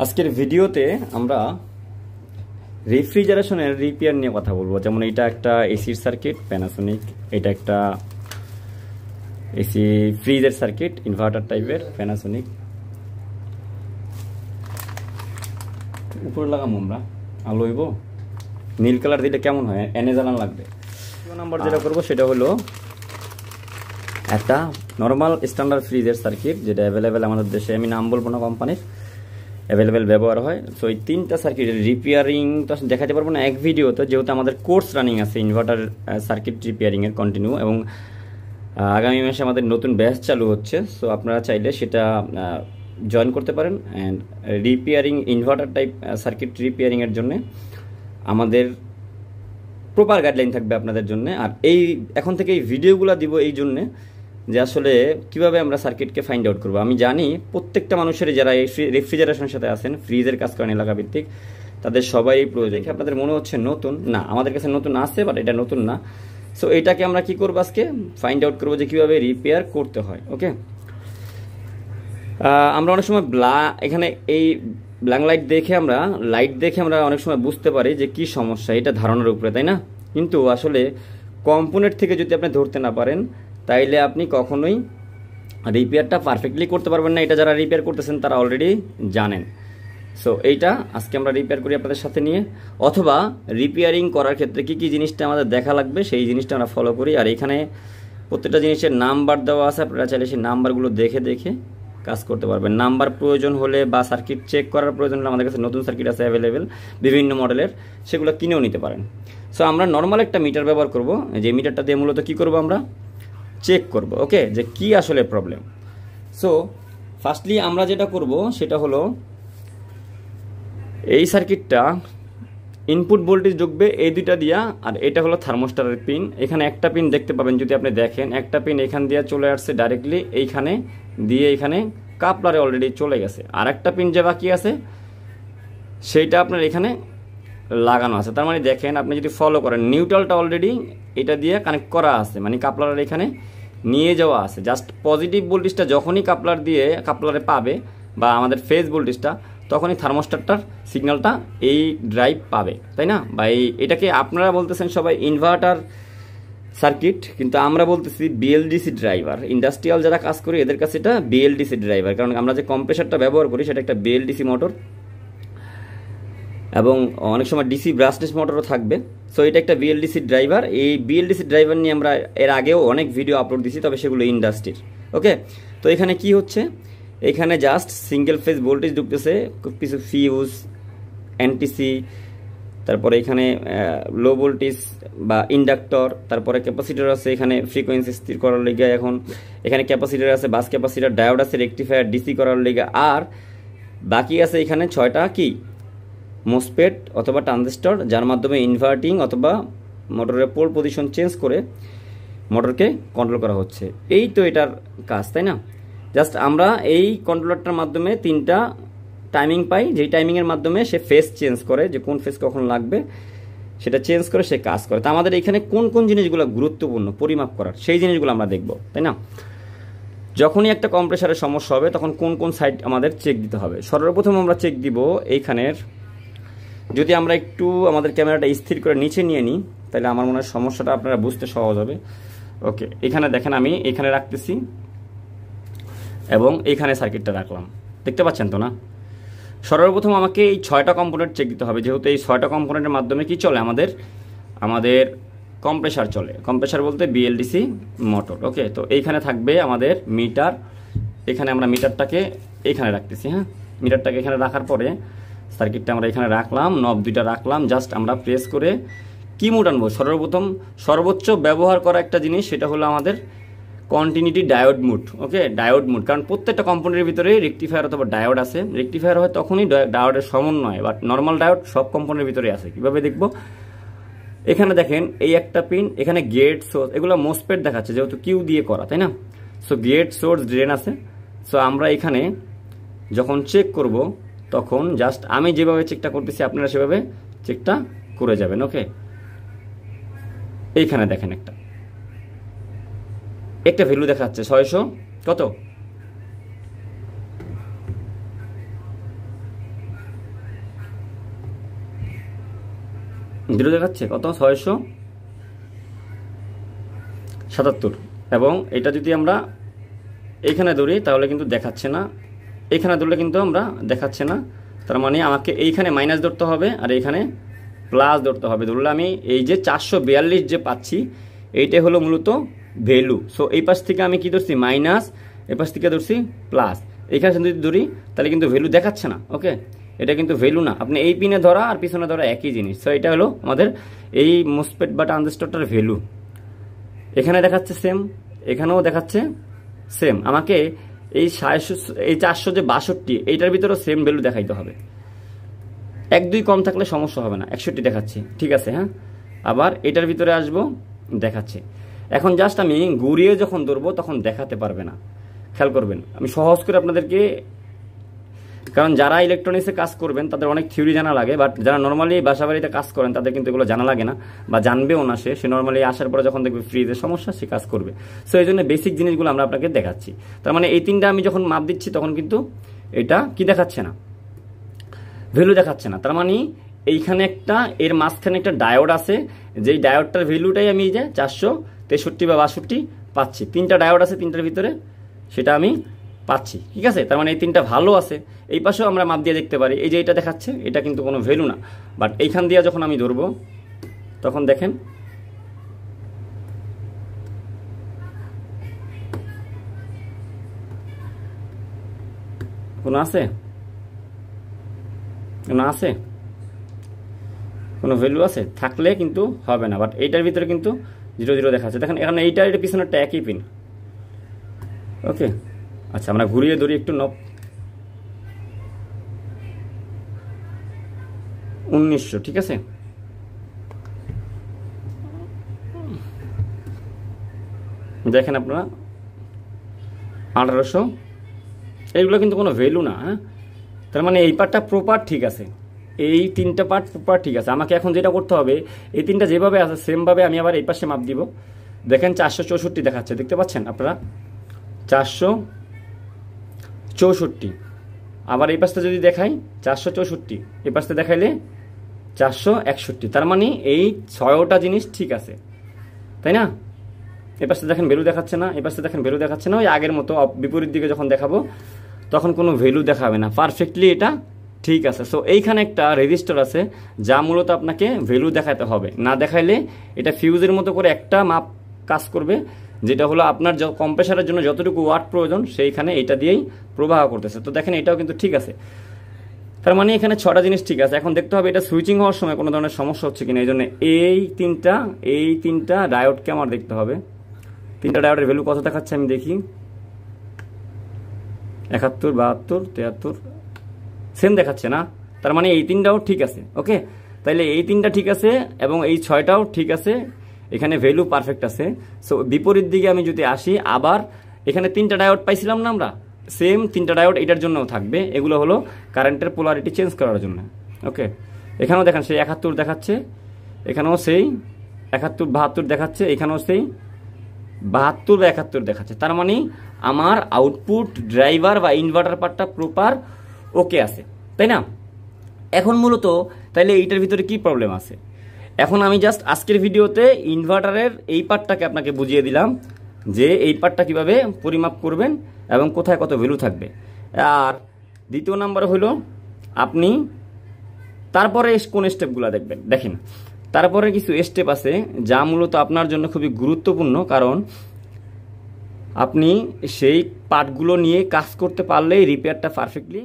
আজকের ভিডিওতে আমরা রেফ্রিজারেশনের রিপেয়ার নিয়ে কথা বলবো। যেমন এটা একটা এসির সার্কিট প্যানাসোনিক, এটা একটা এসি ফ্রিজের সার্কিট ইনভার্টার টাইপের প্যানাসোনিক। উপরে লাগাম আমরা আলো হইব, নীল কালার দিলে কেমন হয়, এনে জ্বালান লাগবে। নাম্বার যেটা করবো সেটা হলো একটা নর্মাল স্ট্যান্ডার্ড ফ্রিজের সার্কিট, যেটা অ্যাভেলেবেল আমাদের দেশে, আমি নাম বলবো না কোম্পানির, অ্যাভেলেবেল ব্যবহার হয়। সো এই তিনটা সার্কিটের রিপেয়ারিং তো দেখাতে পারবো না এক ভিডিওতে, যেহেতু আমাদের কোর্স রানিং আছে ইনভার্টার সার্কিট রিপেয়ারিংয়ের কন্টিনিউ, এবং আগামী মাসে আমাদের নতুন ব্যাচ চালু হচ্ছে। সো আপনারা চাইলে সেটা জয়েন করতে পারেন। And repairing inverter type circuit রিপেয়ারিংয়ের জন্য আমাদের প্রপার গাইডলাইন থাকবে আপনাদের জন্য। আর এই এখন থেকে এই ভিডিওগুলো দিব এই জন্যে যে আসলে কীভাবে আমরা সার্কিটকে ফাইন্ড আউট করবো। আমি জানি প্রত্যেকটা মানুষেরই যারা এই রেফ্রিজারেশনের সাথে আছেন, ফ্রিজের কাজ করেন এলাকা ভিত্তিক, তাদের সবাই প্রয়োজন। আপনাদের মনে হচ্ছে নতুন না, আমাদের কাছে নতুন আছে, বাট এটা নতুন না। সো এটাকে আমরা কি করবো, আজকে ফাইন্ড আউট করবো যে কীভাবে রিপেয়ার করতে হয়। ওকে, আমরা অনেক সময় এখানে এই ব্ল্যাঙ্ক লাইট দেখে আমরা অনেক সময় বুঝতে পারি যে কি সমস্যা, এটা ধারণার উপরে, তাই না? কিন্তু আসলে কম্পোনেন্ট থেকে যদি আপনি ধরতে না পারেন, তাইলে আপনি কখনোই রিপেয়ারটা পারফেক্টলি করতে পারবেন না। এটা যারা রিপেয়ার করতেছেন তারা অলরেডি জানেন। সো এইটা আজকে আমরা রিপেয়ার করি আপনাদের সাথে নিয়ে, অথবা রিপেয়ারিং করার ক্ষেত্রে কি কি জিনিসটা আমাদের দেখা লাগবে সেই জিনিসটা আমরা ফলো করি। আর এখানে প্রত্যেকটা জিনিসের নাম্বার দেওয়া আছে, আপনারা চাইলে সেই নাম্বারগুলো দেখে দেখে কাজ করতে পারবেন। নাম্বার প্রয়োজন হলে বা সার্কিট চেক করার প্রয়োজন হলে আমাদের কাছে নতুন সার্কিট আছে অ্যাভেলেবেল বিভিন্ন মডেলের, সেগুলো কিনেও নিতে পারেন। সো আমরা নর্মাল একটা মিটার ব্যবহার করব, যে মিটারটা দিয়ে মূলত কী করবো, আমরা চেক করব, ওকে, যে কি আসলে প্রবলেম। সো ফার্স্টলি আমরা যেটা করব সেটা হলো এই সার্কিটটা ইনপুট ভোল্টেজ ঢুকবে এই দুইটা দিয়া, আর এটা হলো থার্মোস্টারের পিন। এখানে একটা পিন দেখতে পাবেন যদি আপনি দেখেন, একটা পিন এখান দিয়ে চলে আসছে ডাইরেক্টলি এইখানে দিয়ে, এখানে কাপলারে অলরেডি চলে গেছে। আর একটা পিন যে বাকি আছে সেইটা আপনার এখানে লাগানো আছে। তার মানে দেখেন, আপনি যদি ফলো করেন, নিউট্রালটা অলরেডি এটা দিয়ে কানেক্ট করা আছে, মানে কাপলারের এখানে নিয়ে যাওয়া আছে। জাস্ট পজিটিভ ভোল্টেজটা যখনই কাপলারে পাবে, বা আমাদের ফেজ ভোল্টেজটা, তখনই থার্মোস্টারটার সিগন্যালটা এই ড্রাইভ পাবে, তাই না? বা এটাকে আপনারা বলতেছেন সবাই ইনভার্টার সার্কিট, কিন্তু আমরা বলতেছি বিএলডিসি ড্রাইভার। ইন্ডাস্ট্রিয়াল যারা কাজ করি এদের কাছে এটা বিএলডিসি ড্রাইভার, কারণ আমরা যে কম্প্রেসারটা ব্যবহার করি সেটা একটা বিএলডিসি মোটর, এবং অনেক সময় ডিসি ব্রাশলেস মোটরও থাকবে। সো এটা একটা বিএলডিসি ড্রাইভার। এই বিএলডিসি ড্রাইভার নিয়ে আমরা এর আগেও অনেক ভিডিও আপলোড দিছি, তবে সেগুলো ইন্ডাস্ট্রির। ওকে, তো এখানে কি হচ্ছে, এখানে জাস্ট সিঙ্গেল ফেজ ভোল্টেজ ঢুকতেছে, কিছু ফিউজ, এনটিসি, তারপরে এখানে লো ভোল্টেজ বা ইন্ডাক্টর, তারপরে ক্যাপাসিটার আছে এখানে ফ্রিকোয়েন্সি স্থির করার লেগে, এখন এখানে ক্যাপাসিটার আছে, বাস ক্যাপাসিটার, ডায়োড আছে, রেকটিফায়ার, ডিসি করার লেগে, আর বাকি আছে এখানে 6টা কি মোসপেট অথবা ট্রানজিস্টর, যার মাধ্যমে ইনভার্টিং অথবা মোটরের পোল পজিশন চেঞ্জ করে মোটরকে কন্ট্রোল করা হচ্ছে। এই তো এটার কাজ, তাই না? জাস্ট আমরা এই কন্ট্রোলারটার মাধ্যমে 3টা টাইমিং পাই, যেই টাইমিংয়ের মাধ্যমে সে ফেজ চেঞ্জ করে, যে কোন ফেজ কখন লাগবে সেটা চেঞ্জ করে সে কাজ করে। তা আমাদের এখানে কোন কোন জিনিসগুলো গুরুত্বপূর্ণ পরিমাপ করার, সেই জিনিসগুলো আমরা দেখব, তাই না? যখনই একটা কম্প্রেসারের সমস্যা হবে তখন কোন কোন সাইড আমাদের চেক দিতে হবে। সর্বপ্রথম আমরা চেক দিব এইখানের, যদি আমরা একটু আমাদের ক্যামেরাটা স্থির করে নিচে নিয়ে নিই, তাহলে আমার মনে হয় সমস্যাটা আপনারা বুঝতে সহজ হবে। ওকে, এখানে দেখেন আমি এখানে রাখতেছি এবং এইখানে সার্কিটটা রাখলাম, দেখতে পাচ্ছেন তো না? সর্বপ্রথম আমাকে এই 6টা কম্পোনেন্ট চেক দিতে হবে, যেহেতু এই 6টা কম্পোনেন্টের মাধ্যমে কি চলে, আমাদের কম্প্রেসার চলে। কম্প্রেসার বলতে বিএলডিসি মোটর। ওকে, তো এইখানে থাকবে আমাদের মিটার, এখানে আমরা মিটারটাকে এখানে রাখতেছি। হ্যাঁ, মিটারটাকে এখানে রাখার পরে সার্কিটটা আমরা এখানে রাখলাম, নব দুইটা রাখলাম, জাস্ট আমরা প্রেস করে কি মোড আনবো। সর্বপ্রথম সর্বোচ্চ ব্যবহার করা একটা জিনিস, সেটা হলো আমাদের কন্টিনিউটি ডায়োড মোড। ওকে, ডায়োড মোড, কারণ প্রত্যেকটা কম্পোনেন্টের ভিতরে রেকটিফায়ার অথবা ডায়োড আছে। রেকটিফায়ার হয় তখনই ডায়োডের সমন্বয়, বাট নর্মাল ডায়োড সব কম্পোনেন্টের ভিতরে আছে। কীভাবে দেখবো, এখানে দেখেন এই একটা পিন, এখানে গেট সোর্স, এগুলো মোসপেট দেখাচ্ছে যেহেতু কিউ দিয়ে করা, তাই না? সো গেট সোর্স ড্রেন আছে। সো আমরা এখানে যখন চেক করব তখন জাস্ট আমি যেভাবে চেকটা করতেছি আপনারা সেভাবে চেকটা করে যাবেন। ওকে, এইখানে দেখেন একটা ভ্যালু দেখাচ্ছে 600 কত 0 দেখাচ্ছে কত 677, এবং এটা যদি আমরা এইখানে ধরি তাহলে কিন্তু দেখাচ্ছে না, এইখানে ধরলে কিন্তু আমরা দেখাচ্ছে না। তার মানে আমাকে এইখানে মাইনাস ধরতে হবে আর এইখানে প্লাস ধরতে হবে। ধরলে আমি এই যে 442 যে পাচ্ছি এইটাই হলো মূলত ভ্যালু। সো এই পাশ থেকে আমি কি ধরছি মাইনাস, এই পাশ থেকে ধরছি প্লাস, এইখানে যদি ধরি তাহলে কিন্তু ভ্যালু দেখাচ্ছে না। ওকে, এটা কিন্তু ভ্যালু না, আপনি এই পিনে ধরা আর পিছনে ধরা একই জিনিস। সো এটা হলো আমাদের এই মোসফেট বা ট্রানজিস্টরটার ভ্যালু। এখানে দেখাচ্ছে সেম, এখানেও দেখাচ্ছে সেম। আমাকে এই 462 এইটার ভিতরেও সেম ভ্যালু দেখাইতে হবে। 1-2 কম থাকলে সমস্যা হবে না। 61 দেখাচ্ছি, ঠিক আছে। হ্যাঁ, আবার এটার ভিতরে আসবো, দেখাচ্ছে। এখন জাস্ট আমি ঘুরিয়ে যখন ধরবো তখন দেখাতে পারবে না। খেয়াল করবেন, আমি সহজ করে আপনাদেরকে, কারণ যারা ইলেকট্রনিক্সে কাজ করবেন তাদের অনেক থিওরি জানা লাগে, বাট যারা নর্মালি বাসা বাড়িতে কাজ করেন তাদের কিন্তু এগুলো জানা লাগে না বা জানবেও না। সে নর্মালি আসার পরে যখন দেখবে ফ্রিজের সমস্যা সে কাজ করবে। সো এই জন্য বেসিক জিনিসগুলো আমরা আপনাকে দেখাচ্ছি। তার মানে এই 3টা আমি যখন মাপ দিচ্ছি তখন কিন্তু এটা কি দেখাচ্ছে না, ভ্যালু দেখাচ্ছে না। তার মানে এইখানে একটা, এর মাঝখানে একটা ডায়োড আছে, যেই ডায়োডটার ভ্যালুটাই আমি যে 463 বা 62 পাচ্ছি। 3টা ডায়োড আছে 3টার ভিতরে, সেটা আমি পাচ্ছি, ঠিক আছে। তার মানে এই 3টা ভালো আছে। এই পাশেও আমরা মাপ দিয়ে দেখতে পারি, এই যে এটা দেখাচ্ছে এটা কিন্তু কোনো ভ্যালু না, বাট এইখান দিয়ে যখন আমি ধরবো তখন দেখেন কোনো আছে, কোনো আছে, কোনো ভ্যালু আছে, থাকলে কিন্তু হবে না। বাট এইটার ভিতরে কিন্তু 0 দেখাচ্ছে। দেখেন এখানে এইটা এটা পিছনেরটা একই পিন। ওকে, আচ্ছা আমরা ঘুরিয়ে ধরি একটু। 1900, ঠিক আছে। দেখেন আপনারা 1800, এইগুলো কিন্তু কোনো ভ্যালু না। হ্যাঁ, তার মানে এই পার্টটা প্রপার ঠিক আছে, এই 3টা পার্ট প্রপার ঠিক আছে। আমাকে এখন যেটা করতে হবে, এই 3টা যেভাবে আছে সেমভাবে আমি আবার এই পাশে মাপ দিব। দেখেন 464 দেখাচ্ছে, দেখতে পাচ্ছেন আপনারা 464। আবার এই পাশটা যদি দেখাই 464, এই পাশটা দেখাইলে 461। তার মানে এই 6টা জিনিস ঠিক আছে, তাই না? এই পাশটা দেখেন ভ্যালু দেখাচ্ছে না, এই পাশটা দেখেন ভ্যালু দেখাচ্ছে না। ওই আগের মতো বিপরীত দিকে যখন দেখাবো তখন কোনো ভ্যালু দেখাবে না, পারফেক্টলি এটা ঠিক আছে। সো এইখানে একটা রেজিস্টার আছে যা মূলত আপনাকে ভ্যালু দেখাতে হবে, না দেখাইলে এটা ফিউজের মতো করে একটা মাপ কাজ করবে, যেটা হলো আপনার কম্প্রেসারের জন্য যতটুকু ওয়াট প্রয়োজন সেইখানে এটা দিয়েই প্রবাহ করতেছে। তো দেখেন এটাও কিন্তু ঠিক আছে। তার মানে এখানে 6টা জিনিস ঠিক আছে। এখন দেখতে হবে এটা সুইচিং হওয়ার সময় কোনো ধরনের সমস্যা হচ্ছে কিনা। এই জন্য এই তিনটা ডায়োডকে আমার দেখতে হবে। 3টা ডায়োডের ভ্যালু কত দেখাচ্ছে আমি দেখি, 71, 72, 73, সেম দেখাচ্ছে না। তার মানে এই 3টাও ঠিক আছে। ওকে, তাইলে এই 3টা ঠিক আছে এবং এই 6টাও ঠিক আছে, এখানে ভ্যালু পারফেক্ট আছে। সো বিপরীত দিকে আমি যদি আসি, আবার এখানে 3টা ডায়োড পাইছিলাম না আমরা, সেম 3টা ডায়োড এটার জন্যও থাকবে। এগুলো হলো কারেন্টের পোলারিটি চেঞ্জ করার জন্য। ওকে, এখানেও দেখেন সেই 71 দেখাচ্ছে, এখানেও সেই 71, 72 দেখাচ্ছে, এখানেও সেই 72 বা 71 দেখাচ্ছে। তার মানে আমার আউটপুট ড্রাইভার বা ইনভার্টার পার্টটা প্রপার ওকে আছে, তাই না? এখন মূলত তাইলে এইটার ভিতরে কি প্রবলেম আছে? এখন আমি জাস্ট আজকের ভিডিওতে ইনভার্টারের এই পার্টটাকে আপনাকে বুঝিয়ে দিলাম যে এই পার্টটা কিভাবে পরিমাপ করবেন এবং কোথায় কত ভ্যালু থাকবে। আর দ্বিতীয় নাম্বার হলো আপনি তারপরে কোন স্টেপগুলো দেখবেন। দেখেন তারপরে কিছু স্টেপ আছে যা মূলত আপনার জন্য খুবই গুরুত্বপূর্ণ, কারণ আপনি সেই পার্টগুলো নিয়ে কাজ করতে পারলেই রিপেয়ারটা পারফেক্টলি